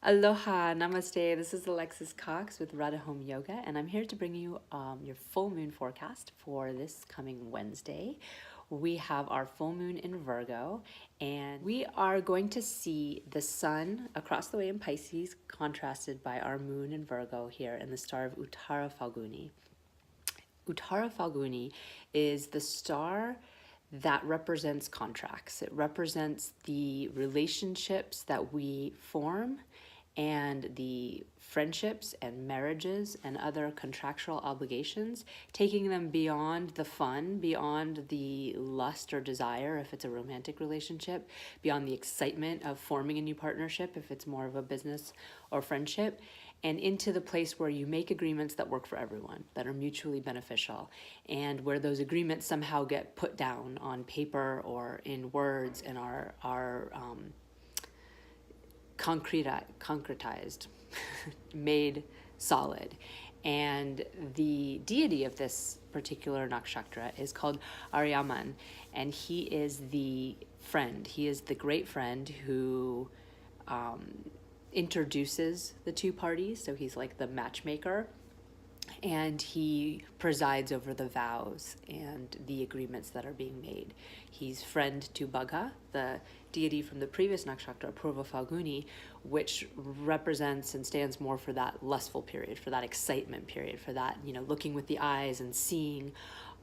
Aloha, namaste. This is Alexis Cox with Radha Home Yoga, and I'm here to bring you your full moon forecast for this coming Wednesday. We have our full moon in Virgo, and we are going to see the sun across the way in Pisces, contrasted by our moon in Virgo here in the star of Uttara Falguni. Uttara Falguni is the star that represents contracts. It represents the relationships that we form and the friendships and marriages and other contractual obligations, taking them beyond the fun, beyond the lust or desire if it's a romantic relationship, beyond the excitement of forming a new partnership if it's more of a business or friendship, and into the place where you make agreements that work for everyone, that are mutually beneficial, and where those agreements somehow get put down on paper or in words and are concretized, made solid. And the deity of this particular nakshatra is called Aryaman, and he is the friend. He is the great friend who introduces the two parties. So he's like the matchmaker, and he presides over the vows and the agreements that are being made. He's friend to Bhagha, the deity from the previous nakshatra, Purva Falguni, which represents and stands more for that lustful period, for that excitement period, for that, looking with the eyes and seeing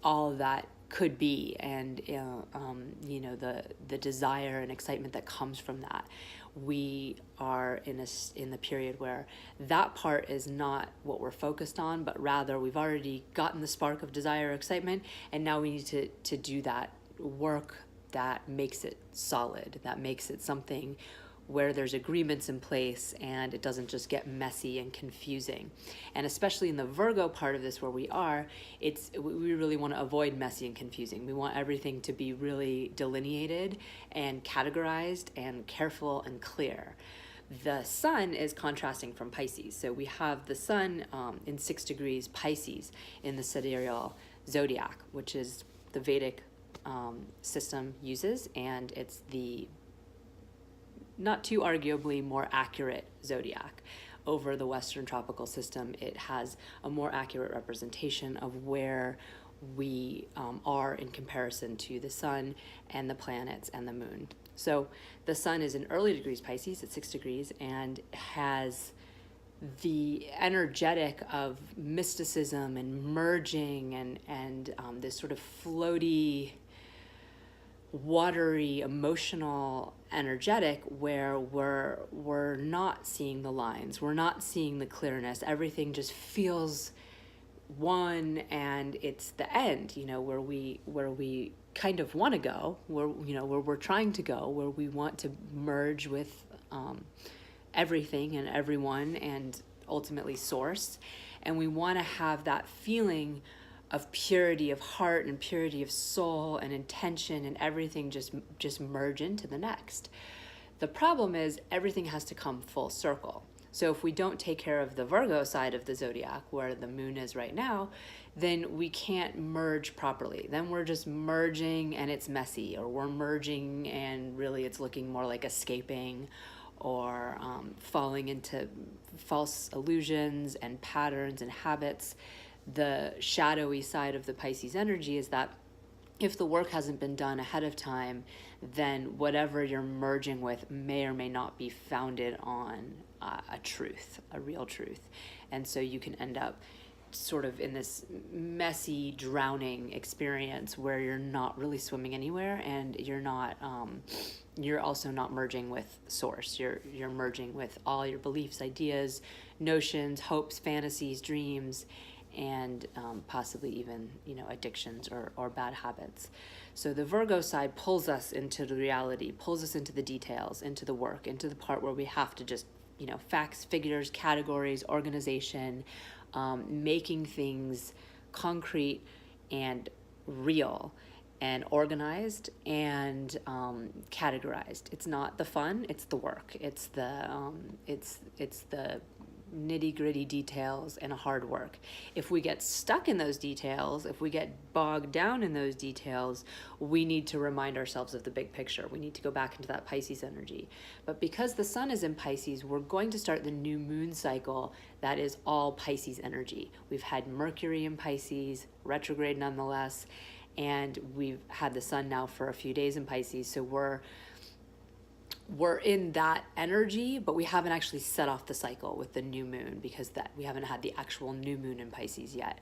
all that could be, and the desire and excitement that comes from that. We are in the period where that part is not what we're focused on, but rather we've already gotten the spark of desire or excitement, and now we need to do that work that makes it solid, that makes it something where there's agreements in place and it doesn't just get messy and confusing. And especially in the Virgo part of this where we are, we really want to avoid messy and confusing. We want everything to be really delineated and categorized and careful and clear. The sun is contrasting from Pisces. So we have the sun in 6 degrees Pisces in the sidereal zodiac, which is the Vedic system uses, and it's the not too arguably more accurate zodiac. Over the Western tropical system, it has a more accurate representation of where we are in comparison to the sun and the planets and the moon. So the sun is in early degrees Pisces at 6 degrees and has the energetic of mysticism and merging and this sort of floaty, watery, emotional, energetic, where we're not seeing the lines, we're not seeing the clearness. Everything just feels one, and it's the end, where we kind of want to go, where we're trying to go, where we want to merge with everything and everyone, and ultimately source, and we want to have that feeling of purity of heart and purity of soul and intention, and everything just merge into the next. The problem is everything has to come full circle. So if we don't take care of the Virgo side of the zodiac, where the moon is right now, then we can't merge properly. Then we're just merging and it's messy, or we're merging and really it's looking more like escaping, or falling into false illusions and patterns and habits. The shadowy side of the Pisces energy is that if the work hasn't been done ahead of time, then whatever you're merging with may or may not be founded on a truth, a real truth. And so you can end up sort of in this messy, drowning experience where you're not really swimming anywhere, and you're also not merging with source. You're merging with all your beliefs, ideas, notions, hopes, fantasies, dreams, and possibly even addictions or bad habits. So the Virgo side pulls us into the reality, pulls us into the details, into the work, into the part where we have to just facts, figures, categories, organization, making things concrete and real and organized and categorized. It's not the fun, it's the work. It's the nitty-gritty details and hard work. If we get stuck in those details, if we get bogged down in those details, we need to remind ourselves of the big picture. We need to go back into that Pisces energy. But because the sun is in Pisces, we're going to start the new moon cycle that is all Pisces energy. We've had Mercury in Pisces, retrograde nonetheless, and we've had the sun now for a few days in Pisces, so we're in that energy, but we haven't actually set off the cycle with the new moon, because that we haven't had the actual new moon in Pisces yet.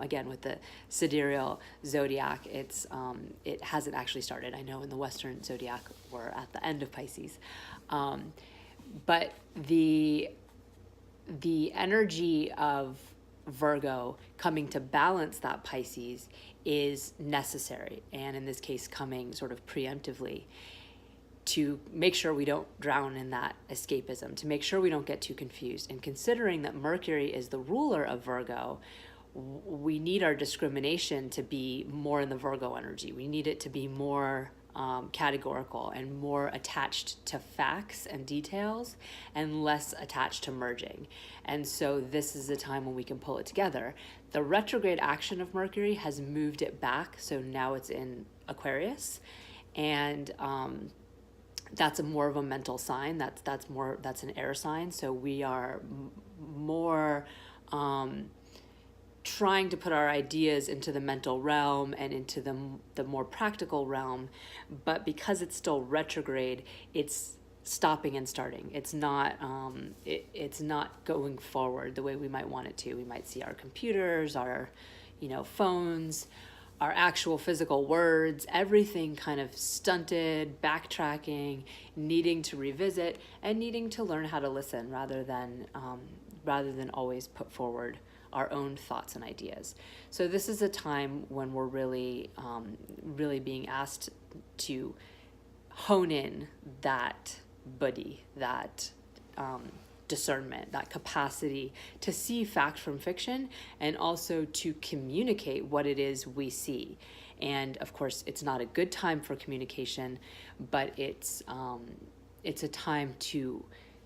Again, with the sidereal zodiac, it hasn't actually started. I know in the Western zodiac we're at the end of Pisces, but the energy of Virgo coming to balance that Pisces is necessary, and in this case coming sort of preemptively, to make sure we don't drown in that escapism, to make sure we don't get too confused. And considering that Mercury is the ruler of Virgo, we need our discrimination to be more in the Virgo energy. We need it to be more categorical and more attached to facts and details and less attached to merging. And so this is a time when we can pull it together. The retrograde action of Mercury has moved it back, so now it's in Aquarius, and that's more of a mental sign. That's an air sign. So we are more trying to put our ideas into the mental realm and into the more practical realm. But because it's still retrograde, it's stopping and starting. It's not it's not going forward the way we might want it to. We might see our computers, our phones, our actual physical words, everything kind of stunted, backtracking, needing to revisit, and needing to learn how to listen rather than always put forward our own thoughts and ideas. So this is a time when we're really being asked to hone in that buddhi, that discernment, that capacity to see fact from fiction, and also to communicate what it is we see. And of course, it's not a good time for communication, but it's a time to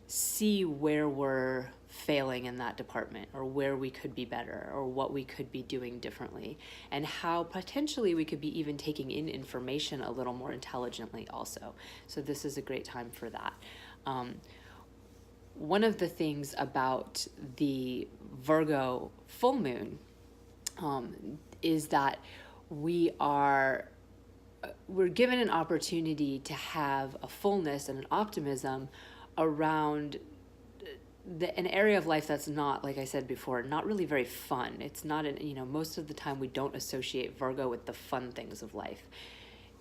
see where we're failing in that department, or where we could be better, or what we could be doing differently, and how potentially we could be even taking in information a little more intelligently also. So this is a great time for that. One of the things about the Virgo full moon is that we're given an opportunity to have a fullness and an optimism around an area of life that's not, like I said before, not really very fun. It's not most of the time we don't associate Virgo with the fun things of life.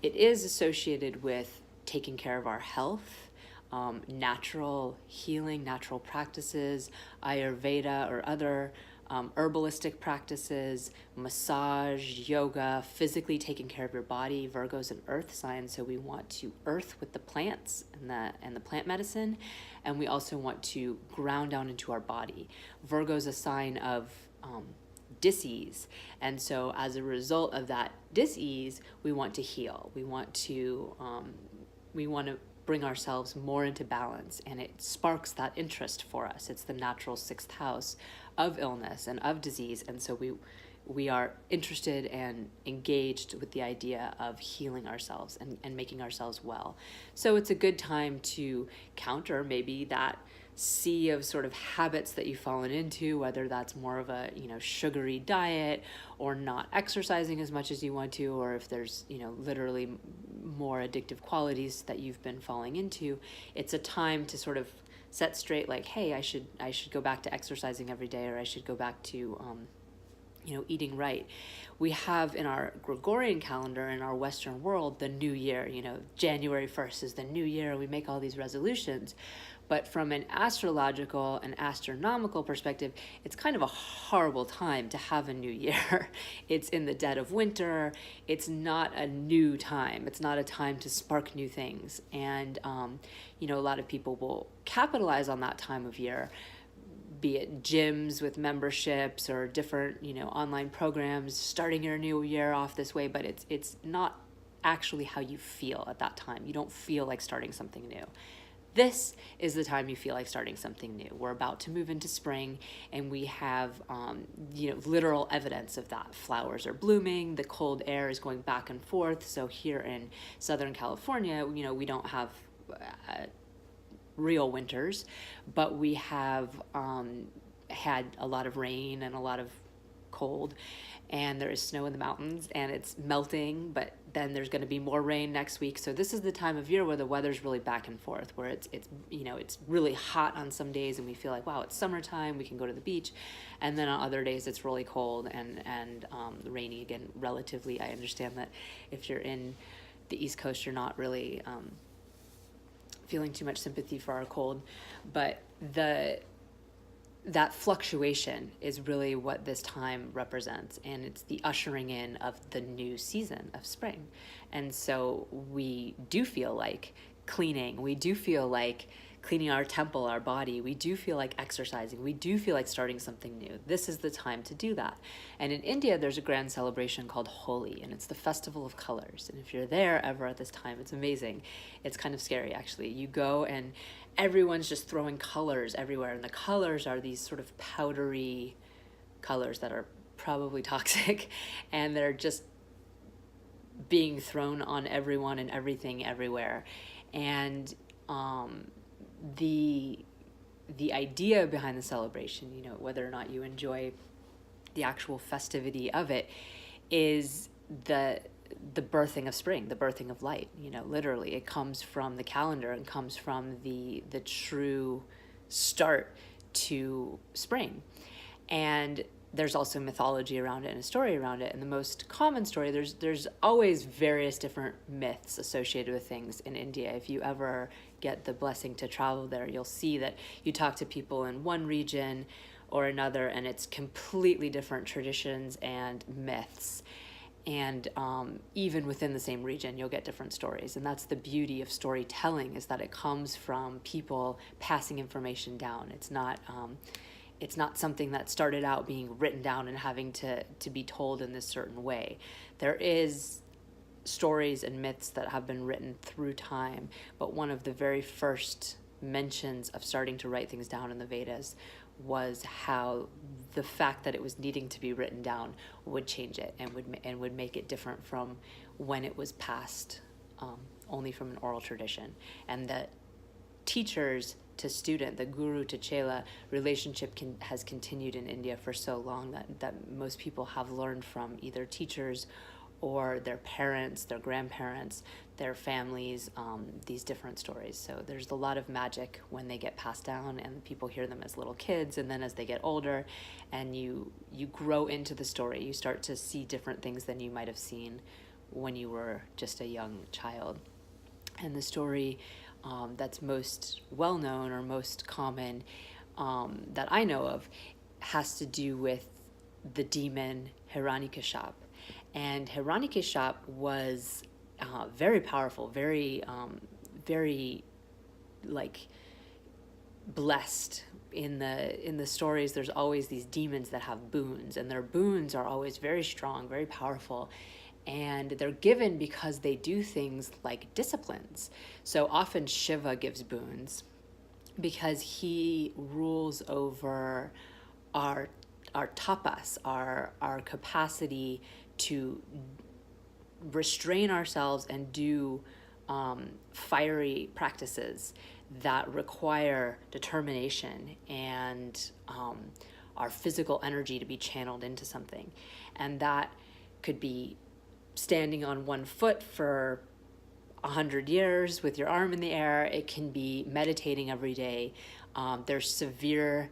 It is associated with taking care of our health, natural healing, natural practices, Ayurveda or other herbalistic practices, massage, yoga, physically taking care of your body. Virgo's an earth sign, so we want to earth with the plants and the plant medicine, and we also want to ground down into our body. Virgo's a sign of dis-ease, and so as a result of that dis-ease, we want to heal. We want to bring ourselves more into balance, and it sparks that interest for us. It's the natural sixth house of illness and of disease, and so we are interested and engaged with the idea of healing ourselves and making ourselves well. So it's a good time to counter maybe that sea of sort of habits that you've fallen into, whether that's more of a sugary diet, or not exercising as much as you want to, or if there's literally more addictive qualities that you've been falling into. It's a time to sort of set straight, like, hey, I should go back to exercising every day, or I should go back to eating right. We have in our Gregorian calendar in our Western world the new year. January 1st is the new year. We make all these resolutions. But from an astrological and astronomical perspective, it's kind of a horrible time to have a new year. It's in the dead of winter. It's not a new time. It's not a time to spark new things. And, a lot of people will capitalize on that time of year, be it gyms with memberships or different, online programs, starting your new year off this way, but it's not actually how you feel at that time. You don't feel like starting something new. this is the time you feel like starting something new. We're about to move into spring, and we have, literal evidence of that. Flowers are blooming, the cold air is going back and forth. So here in Southern California, we don't have real winters, but we have had a lot of rain and a lot of cold, and there is snow in the mountains, and it's melting, but then there's going to be more rain next week. So this is the time of year where the weather's really back and forth, where it's really hot on some days and we feel like, wow, it's summertime, we can go to the beach, and then on other days it's really cold and rainy again, relatively. I understand that if you're in the East Coast, you're not really feeling too much sympathy for our cold, but that fluctuation is really what this time represents, and it's the ushering in of the new season of spring. And so we do feel like cleaning, we do feel like cleaning our temple, our body, we do feel like exercising, we do feel like starting something new. This is the time to do that. And in India, there's a grand celebration called Holi, and it's the festival of colors. And if you're there ever at this time, it's amazing. It's kind of scary, actually. You go and everyone's just throwing colors everywhere, and the colors are these sort of powdery colors that are probably toxic, and they're just being thrown on everyone and everything everywhere. And the idea behind the celebration, whether or not you enjoy the actual festivity of it, is the birthing of spring, the birthing of light. Literally, it comes from the calendar and comes from the true start to spring. And there's also mythology around it and a story around it. And the most common story, there's always various different myths associated with things in India. If you ever get the blessing to travel there, you'll see that you talk to people in one region or another, and it's completely different traditions and myths. And even within the same region, you'll get different stories. And that's the beauty of storytelling, is that it comes from people passing information down. It's not something that started out being written down and having to be told in this certain way. There is stories and myths that have been written through time, but one of the very first mentions of starting to write things down in the Vedas was how the fact that it was needing to be written down would change it and would make it different from when it was passed only from an oral tradition. And that teachers to student, the guru to chela relationship has continued in India for so long that most people have learned from either teachers or their parents, their grandparents, their families, these different stories. So there's a lot of magic when they get passed down, and people hear them as little kids, and then as they get older and you grow into the story, you start to see different things than you might have seen when you were just a young child. And the story that's most well-known or most common that I know of has to do with the demon Hiranyakashipu. And Hiranyakashipu was very powerful, very blessed. In the stories, there's always these demons that have boons, and their boons are always very strong, very powerful. And they're given because they do things like disciplines. So often Shiva gives boons because he rules over our tapas, our capacity to restrain ourselves and do fiery practices that require determination and our physical energy to be channeled into something. And that could be standing on one foot for 100 years with your arm in the air. It can be meditating every day. There's severe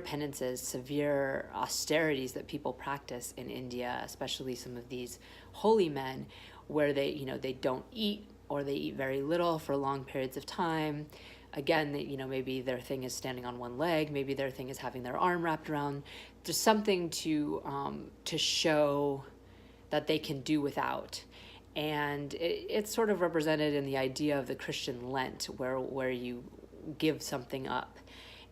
penances, severe austerities that people practice in India, especially some of these holy men, where they don't eat, or they eat very little for long periods of time. Again, maybe their thing is standing on one leg, maybe their thing is having their arm wrapped around. There's something to show that they can do without. And it's sort of represented in the idea of the Christian Lent, where you give something up.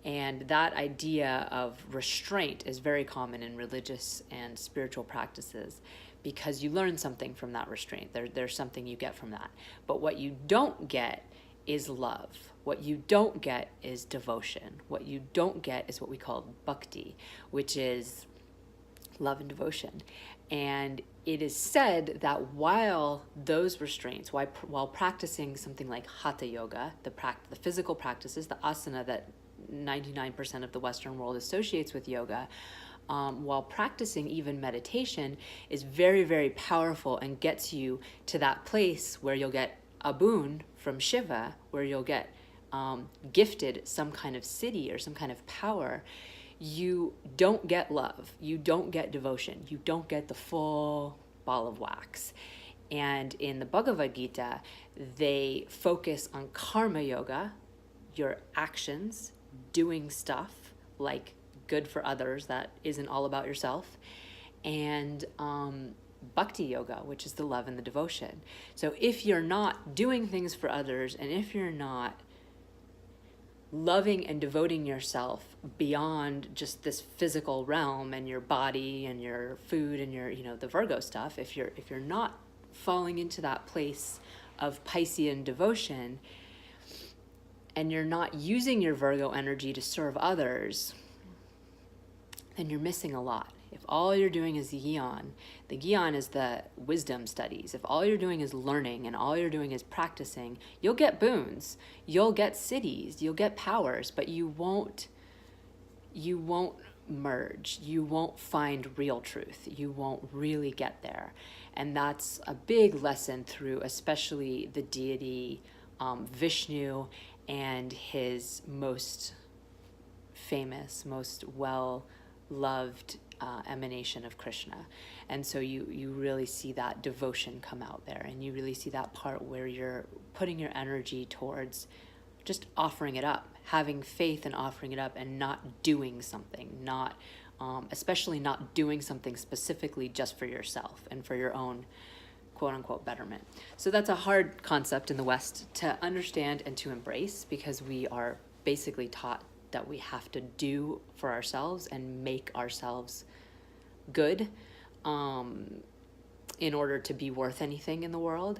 And that idea of restraint is very common in religious and spiritual practices, because you learn something from that restraint. There's something you get from that. But what you don't get is love. What you don't get is devotion. What you don't get is what we call bhakti, which is love and devotion. And it is said that while those restraints, while practicing something like hatha yoga, the physical practices, the asana that 99% of the Western world associates with yoga, while practicing even meditation is very, very powerful and gets you to that place where you'll get a boon from Shiva, where you'll get gifted some kind of siddhi or some kind of power. You don't get love, you don't get devotion, you don't get the full ball of wax. And in the Bhagavad Gita, they focus on karma yoga, your actions, doing stuff like good for others that isn't all about yourself, and bhakti yoga, which is the love and the devotion. So if you're not doing things for others, and if you're not loving and devoting yourself beyond just this physical realm and your body and your food and your, the Virgo stuff, if you're not falling into that place of Piscean devotion, and you're not using your Virgo energy to serve others, then you're missing a lot. If all you're doing is the Gyan is the wisdom studies. If all you're doing is learning and all you're doing is practicing, you'll get boons, you'll get siddhis, you'll get powers, but you won't merge. You won't find real truth. You won't really get there. And that's a big lesson through especially the deity Vishnu and his most famous, most well-loved emanation of Krishna. And so you really see that devotion come out there, and you really see that part where you're putting your energy towards just offering it up, having faith and offering it up, and not doing something, especially not doing something specifically just for yourself and for your own quote-unquote betterment. So that's a hard concept in the West to understand and to embrace, because we are basically taught that we have to do for ourselves and make ourselves good in order to be worth anything in the world,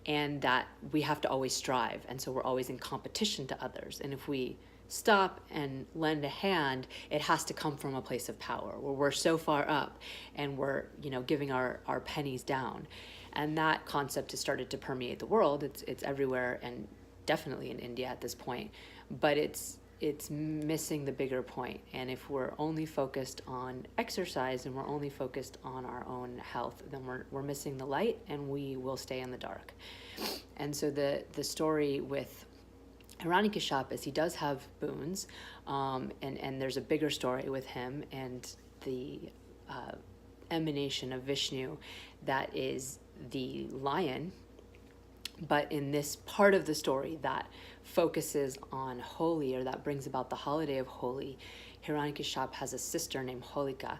and that we have to always strive, and so we're always in competition to others. And if we stop and lend a hand, it has to come from a place of power where we're so far up and we're giving our pennies down. And that concept has started to permeate the world. It's everywhere, and definitely in India at this point, but it's missing the bigger point. And if we're only focused on exercise and we're only focused on our own health, then we're missing the light, and we will stay in the dark. And so the story with Hiranyakashipu is he does have boons, and there's a bigger story with him and the emanation of Vishnu that is the lion. But in this part of the story that focuses on Holi, or that brings about the holiday of Holi, Hiranyakashipu has a sister named Holika,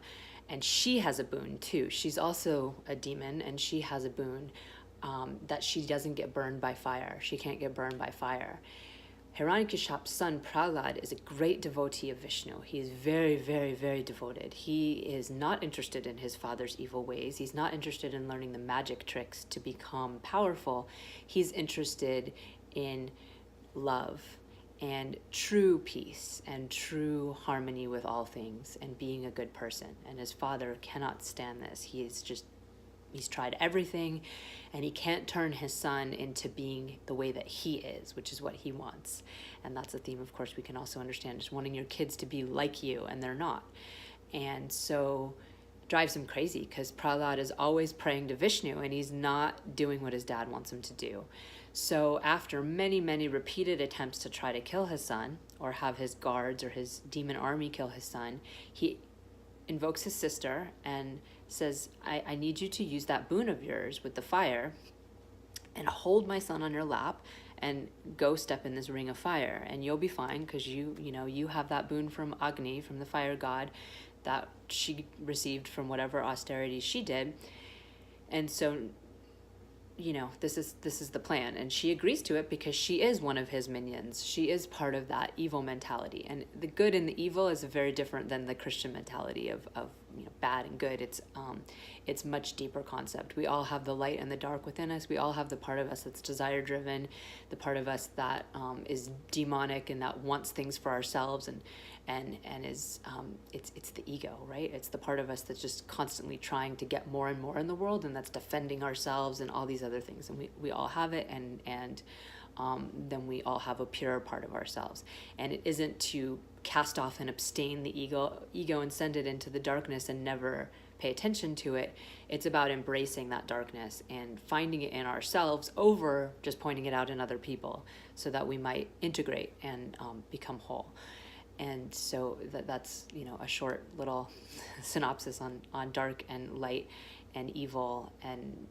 and she has a boon too. She's also a demon, and she has a boon that she doesn't get burned by fire. She can't get burned by fire. Hiranyakashipu's son Prahlad is a great devotee of Vishnu. He is very, very, very devoted. He is not interested in his father's evil ways. He's not interested in learning the magic tricks to become powerful. He's interested in love and true peace and true harmony with all things and being a good person. And his father cannot stand this. He's tried everything, and he can't turn his son into being the way that he is, which is what he wants. And that's a theme, of course, we can also understand, just wanting your kids to be like you, and they're not. And so it drives him crazy, because Prahlad is always praying to Vishnu, and he's not doing what his dad wants him to do. So after many, many repeated attempts to try to kill his son, or have his guards or his demon army kill his son, he invokes his sister and says, I need you to use that boon of yours with the fire and hold my son on your lap and go step in this ring of fire, and you'll be fine, because you have that boon from Agni, from the fire god, that she received from whatever austerities she did. And so this is the plan. And she agrees to it because she is one of his minions. She is part of that evil mentality. And the good and the evil is very different than the Christian mentality of bad and good. It's much deeper concept. We all have the light and the dark within us. We all have the part of us that's desire driven, the part of us that is demonic and that wants things for ourselves, and is it's the ego, right? It's the part of us that's just constantly trying to get more and more in the world, and that's defending ourselves and all these other things. And we all have it, and then we all have a pure part of ourselves. And it isn't to cast off and abstain the ego and send it into the darkness and never pay attention to it. It's about embracing that darkness and finding it in ourselves over just pointing it out in other people, so that we might integrate and become whole. And so that's a short little synopsis on dark and light and evil and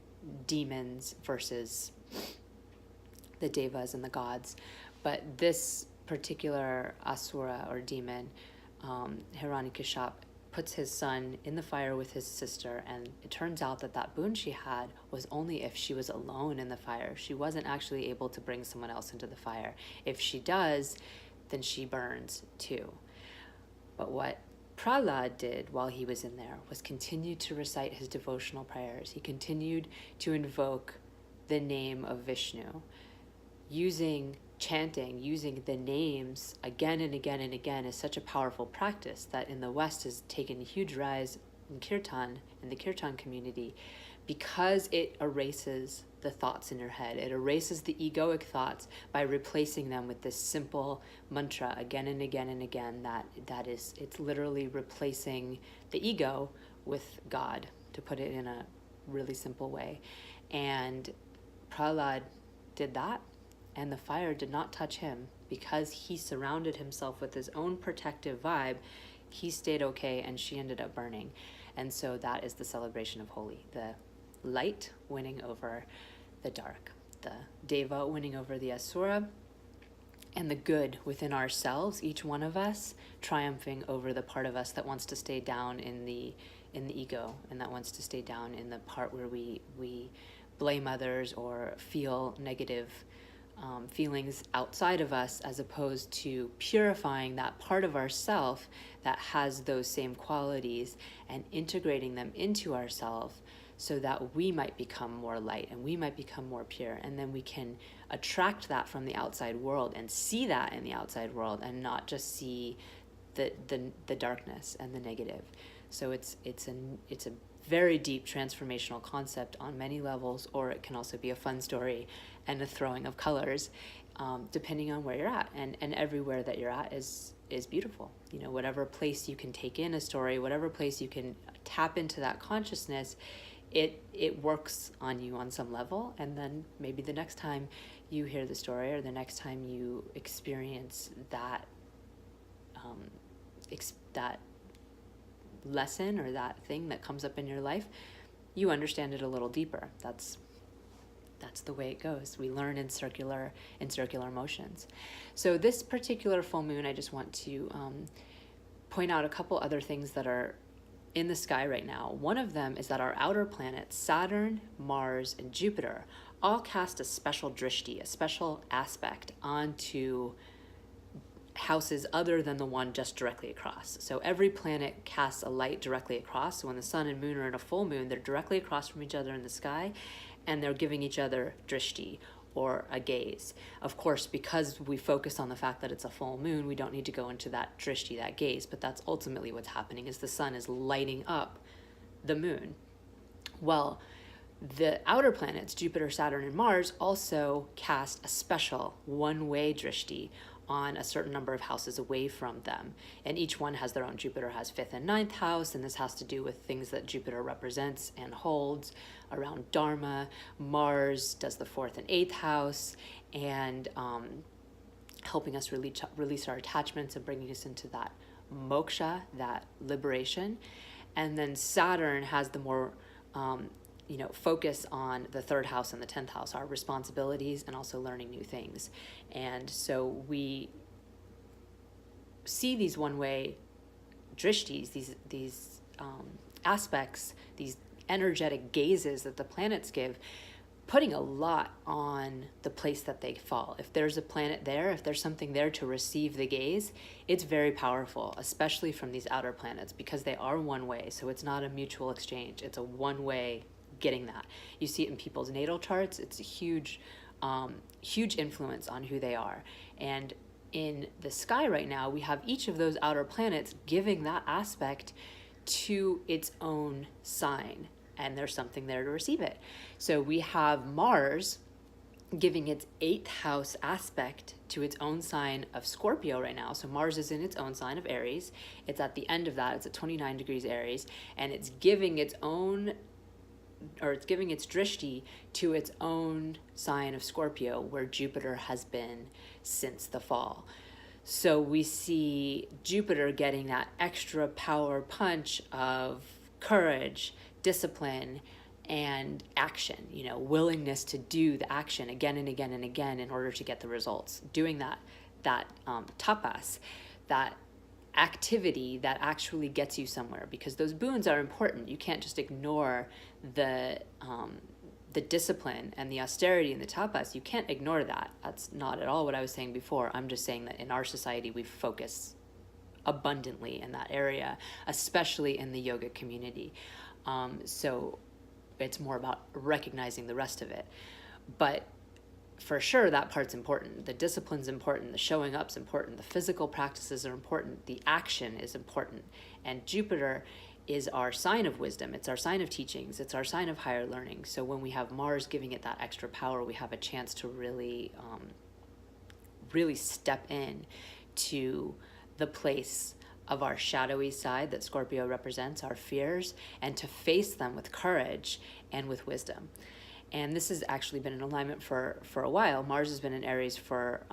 demons versus the devas and the gods. But this particular asura or demon, Hiranyakashipu, puts his son in the fire with his sister, and it turns out that boon she had was only if she was alone in the fire. She wasn't actually able to bring someone else into the fire. If she does, then she burns too. But what Prahlad did while he was in there was continue to recite his devotional prayers. He continued to invoke the name of Vishnu, chanting, using the names again and again and again is such a powerful practice that in the West has taken a huge rise in kirtan, in the kirtan community, because it erases the thoughts in your head. It erases the egoic thoughts by replacing them with this simple mantra again and again and again. It's literally replacing the ego with God, to put it in a really simple way. And Prahlad did that, and the fire did not touch him because he surrounded himself with his own protective vibe. He stayed okay, and she ended up burning. And so that is the celebration of Holi, the light winning over the dark, the deva winning over the asura, and the good within ourselves, each one of us triumphing over the part of us that wants to stay down in the ego, and that wants to stay down in the part where we blame others or feel negative feelings outside of us, as opposed to purifying that part of ourself that has those same qualities and integrating them into ourselves, so that we might become more light and we might become more pure, and then we can attract that from the outside world and see that in the outside world, and not just see the darkness and the negative. So it's a very deep transformational concept on many levels, or it can also be a fun story and a throwing of colors, depending on where you're at. And everywhere that you're at is beautiful. Whatever place you can take in a story, whatever place you can tap into that consciousness, it works on you on some level. And then maybe the next time you hear the story, or the next time you experience that that lesson or that thing that comes up in your life, you understand it a little deeper. That's the way it goes. We learn in circular motions. So this particular full moon, I just want to point out a couple other things that are in the sky right now. One of them is that our outer planets, Saturn, Mars, and Jupiter, all cast a special drishti, a special aspect onto houses other than the one just directly across. So every planet casts a light directly across. So when the sun and moon are in a full moon, they're directly across from each other in the sky, and they're giving each other drishti, or a gaze. Of course, because we focus on the fact that it's a full moon, we don't need to go into that drishti, that gaze, but that's ultimately what's happening, is the sun is lighting up the moon. Well, the outer planets, Jupiter, Saturn, and Mars, also cast a special one-way drishti on a certain number of houses away from them. And each one has their own. Jupiter has 5th and 9th house, and this has to do with things that Jupiter represents and holds around Dharma. Mars does the 4th and 8th house, and helping us release our attachments and bringing us into that moksha, that liberation. And then Saturn has the more focus on the 3rd house and the 10th house, our responsibilities and also learning new things. And so we see these one-way drishtis, these aspects, these energetic gazes that the planets give putting a lot on the place that they fall. If there's a planet there, if there's something there to receive the gaze, it's very powerful, especially from these outer planets, because they are one way. So it's not a mutual exchange. It's a one way getting that. You see it in people's natal charts. It's a huge influence on who they are. And in the sky right now, we have each of those outer planets giving that aspect to its own sign, and there's something there to receive it. So we have Mars giving its 8th house aspect to its own sign of Scorpio right now. So Mars is in its own sign of Aries. It's at the end of that. It's at 29 degrees Aries, and it's giving its own, or it's giving its drishti to its own sign of Scorpio, where Jupiter has been since the fall. So we see Jupiter getting that extra power punch of courage, discipline, and action, willingness to do the action again and again and again in order to get the results. Doing that tapas, that activity that actually gets you somewhere, because those boons are important. You can't just ignore the discipline and the austerity and the tapas. You can't ignore that. That's not at all what I was saying before. I'm just saying that in our society, we focus abundantly in that area, especially in the yoga community. So it's more about recognizing the rest of it. But for sure, that part's important. The discipline's important. The showing up's important. The physical practices are important. The action is important. And Jupiter is our sign of wisdom. It's our sign of teachings. It's our sign of higher learning. So when we have Mars giving it that extra power, we have a chance to really step in to the place of our shadowy side that Scorpio represents, our fears, and to face them with courage and with wisdom. And this has actually been in alignment for a while. Mars has been in Aries for,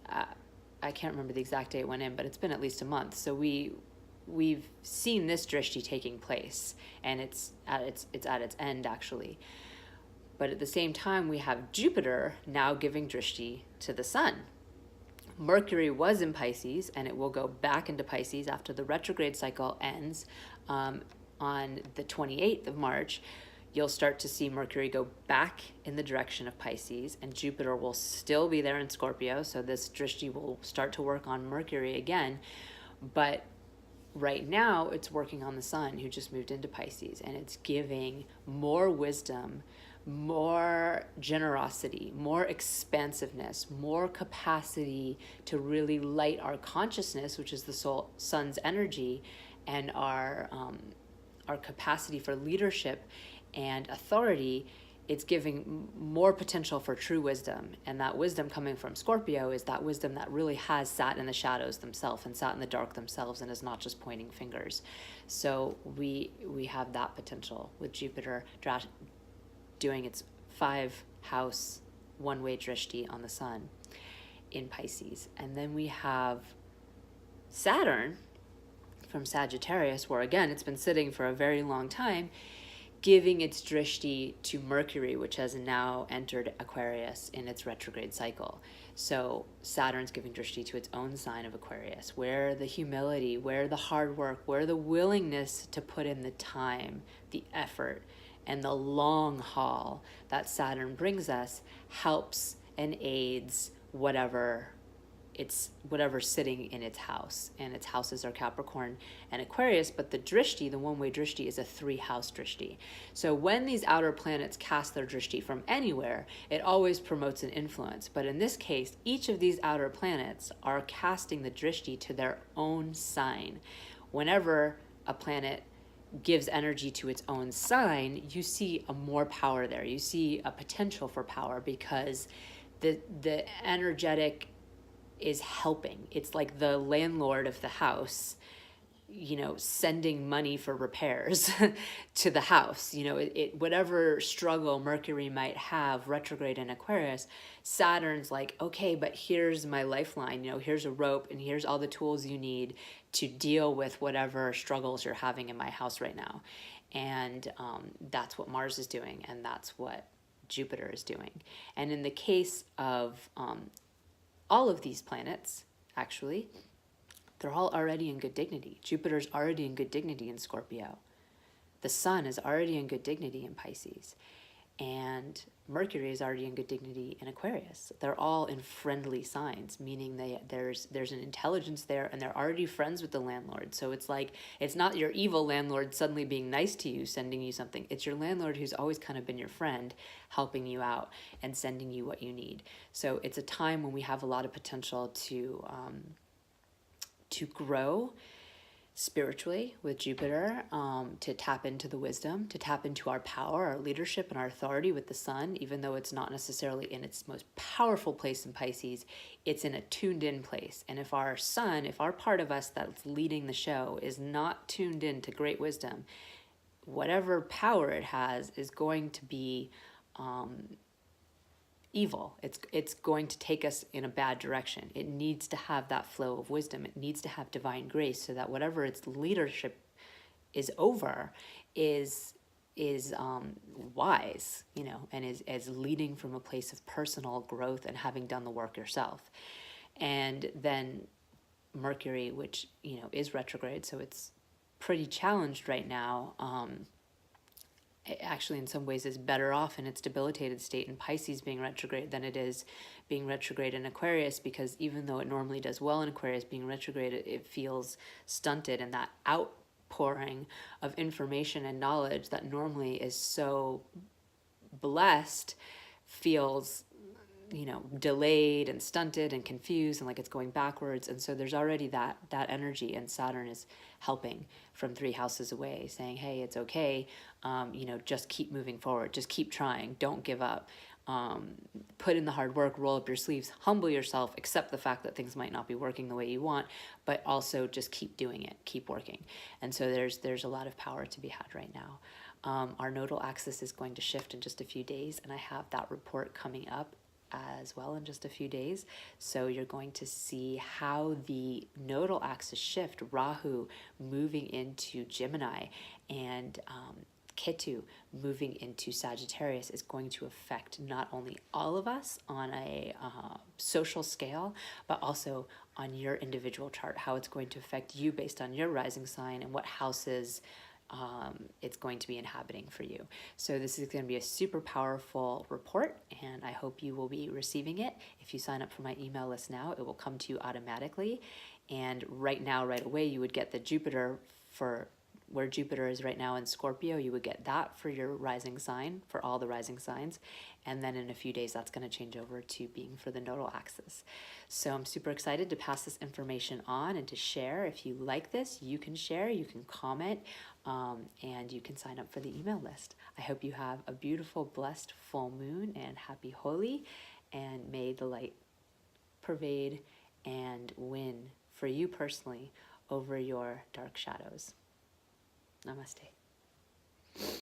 I can't remember the exact day it went in, but it's been at least a month. So we've seen this drishti taking place, and it's at its end, actually. But at the same time, we have Jupiter now giving drishti to the sun. Mercury was in Pisces, and it will go back into Pisces after the retrograde cycle ends on the 28th of March. You'll start to see Mercury go back in the direction of Pisces, and Jupiter will still be there in Scorpio, so this drishti will start to work on Mercury again. But right now, it's working on the sun, who just moved into Pisces, and it's giving more wisdom, more generosity, more expansiveness, more capacity to really light our consciousness, which is the sun's energy, and our capacity for leadership and authority. It's giving more potential for true wisdom. And that wisdom coming from Scorpio is that wisdom that really has sat in the shadows themselves and sat in the dark themselves and is not just pointing fingers. So we have that potential with Jupiter doing its 5-house one-way drishti on the sun in Pisces. And then we have Saturn from Sagittarius, where again, it's been sitting for a very long time, giving its drishti to Mercury, which has now entered Aquarius in its retrograde cycle. So Saturn's giving drishti to its own sign of Aquarius, where the humility, where the hard work, where the willingness to put in the time, the effort, and the long haul that Saturn brings us helps and aids whatever's sitting in its house. And its houses are Capricorn and Aquarius, but the drishti, the one-way drishti, is a 3-house drishti. So when these outer planets cast their drishti from anywhere, it always promotes an influence. But in this case, each of these outer planets are casting the drishti to their own sign. Whenever a planet gives energy to its own sign, you see a more power there. You see a potential for power, because the energetic is helping. It's like the landlord of the house, sending money for repairs to the house. Whatever struggle Mercury might have retrograde in Aquarius, Saturn's like, okay, but here's my lifeline. Here's a rope, and here's all the tools you need to deal with whatever struggles you're having in my house right now. And that's what Mars is doing, and that's what Jupiter is doing. And in the case of all of these planets, actually, they're all already in good dignity. Jupiter's already in good dignity in Scorpio. The sun is already in good dignity in Pisces. and Mercury is already in good dignity in Aquarius. They're all in friendly signs, meaning there's an intelligence there, and they're already friends with the landlord. So it's like, it's not your evil landlord suddenly being nice to you, sending you something. It's your landlord who's always kind of been your friend, helping you out and sending you what you need. So it's a time when we have a lot of potential to grow spiritually with Jupiter, to tap into the wisdom, to tap into our power, our leadership, and our authority with the sun. Even though it's not necessarily in its most powerful place in Pisces, it's in a tuned in place. And if our sun, if our part of us that's leading the show is not tuned in to great wisdom, whatever power it has is going to be evil. It's going to take us in a bad direction. It needs to have that flow of wisdom. It needs to have divine grace, so that whatever its leadership is over is wise, and is leading from a place of personal growth and having done the work yourself. And then Mercury, which is retrograde, so it's pretty challenged right now. Actually in some ways is better off in its debilitated state in Pisces being retrograde than it is being retrograde in Aquarius, because even though it normally does well in Aquarius, being retrograde, it feels stunted, and that outpouring of information and knowledge that normally is so blessed feels delayed and stunted and confused and like it's going backwards. And so there's already that energy, and Saturn is helping from 3 houses away, saying, hey, it's okay, just keep moving forward, just keep trying, don't give up, put in the hard work, roll up your sleeves, humble yourself, accept the fact that things might not be working the way you want, but also just keep doing it, keep working. And so there's a lot of power to be had right now. Our nodal axis is going to shift in just a few days, and I have that report coming up as well in just a few days. So you're going to see how the nodal axis shift, Rahu moving into Gemini and Ketu moving into Sagittarius, is going to affect not only all of us on a social scale, but also on your individual chart, how it's going to affect you based on your rising sign and what houses it's going to be inhabiting for you. So this is going to be a super powerful report, and I hope you will be receiving it. If you sign up for my email list now, it will come to you automatically. And right now, right away, you would get the Jupiter for where Jupiter is right now in Scorpio. You would get that for your rising sign, for all the rising signs. And then in a few days, that's going to change over to being for the nodal axis. So I'm super excited to pass this information on and to share. If you like this, you can share, you can comment, and you can sign up for the email list. I hope you have a beautiful, blessed full moon, and happy Holi, and may the light pervade and win for you personally over your dark shadows. Namaste.